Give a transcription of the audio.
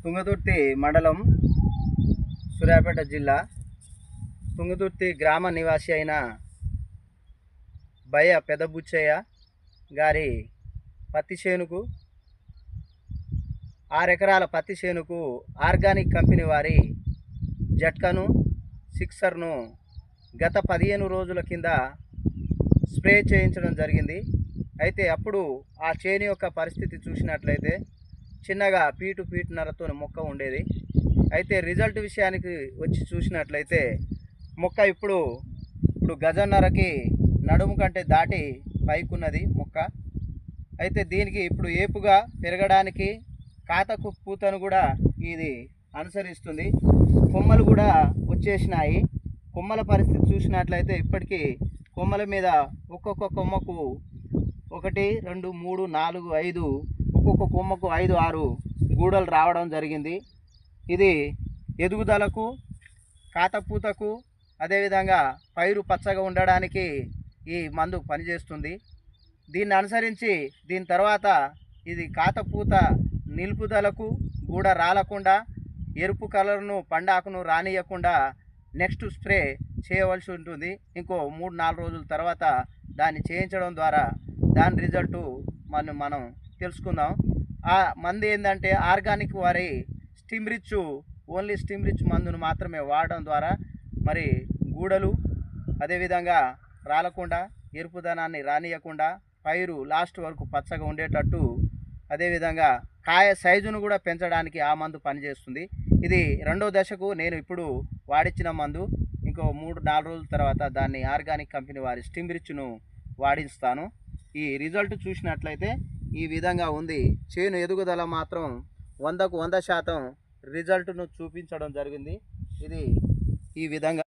తుంగతుర్తి మండలం, సూర్యాపేట జిల్లా. తుంగతుర్తి గ్రామ నివాసి అయిన బయ్య పెదబుచ్చయ్య గారి పత్తి చేనుకు 6 ఎకరాల పత్తి చేనుకు ఆర్గానిక్ కంపెనీ వారి జట్కాను సిక్సర్ను గత 15 రోజుల కింద స్ప్రే చేయించడం జరిగింది. అయితే అప్పుడు ఆ చేను యొక్క పరిస్థితి చూసినట్లయితే చిన్నగా పీటున్నరతో మొక్క ఉండేది. అయితే రిజల్ట్ విషయానికి వచ్చి చూసినట్లయితే మొక్క ఇప్పుడు గజన్నరకి నడుము కంటే దాటి పైకున్నది మొక్క. అయితే దీనికి ఇప్పుడు ఏపుగా పెరగడానికి కాతకు పూతను కూడా ఇది అనుసరిస్తుంది. కొమ్మలు కూడా వచ్చేసినాయి. కొమ్మల పరిస్థితి చూసినట్లయితే ఇప్పటికీ కొమ్మల మీద ఒక్కొక్క కొమ్మకు 1 2 3 4 5 ఒక్కొక్క కొమ్మకు 5 6 గూడలు రావడం జరిగింది. ఇది ఎదుగుదలకు, కాతపూతకు, అదేవిధంగా పైరు పచ్చగా ఉండడానికి ఈ మందు పనిచేస్తుంది. దీన్ని అనుసరించి దీని తర్వాత ఇది కాతపూత నిలుపుదలకు, గూడ రాలకుండా, ఎరుపు కలర్ను పండాకును రానియకుండా నెక్స్ట్ స్ప్రే చేయవలసి ఉంటుంది. ఇంకో 3-4 రోజుల తర్వాత దాన్ని చేయించడం ద్వారా దాని రిజల్టు మనం తెలుసుకుందాం. ఆ మందు ఏంటంటే ఆర్గానిక్ వారి స్టిమ్రిచ్, ఓన్లీ స్టిమ్రిచ్ మందును మాత్రమే వాడడం ద్వారా మరి గూడలు అదేవిధంగా రాలకుండా, ఎరుపుదనాన్ని రానియకుండా, పైరు లాస్ట్ వరకు పచ్చగా ఉండేటట్టు, అదేవిధంగా కాయ సైజును కూడా పెంచడానికి ఆ మందు పనిచేస్తుంది. ఇది 2వ దశకు నేను ఇప్పుడు వాడించిన మందు. ఇంకో 3-4 రోజుల తర్వాత దాన్ని ఆర్గానిక్ కంపెనీ వారి స్టిమ్రిచ్ను వాడిస్తాను. ఈ రిజల్ట్ చూసినట్లయితే ఈ విధంగా ఉంది. చేను ఎదుగుదల మాత్రం 100% రిజల్ట్ను చూపించడం జరిగింది. ఇది ఈ విధంగా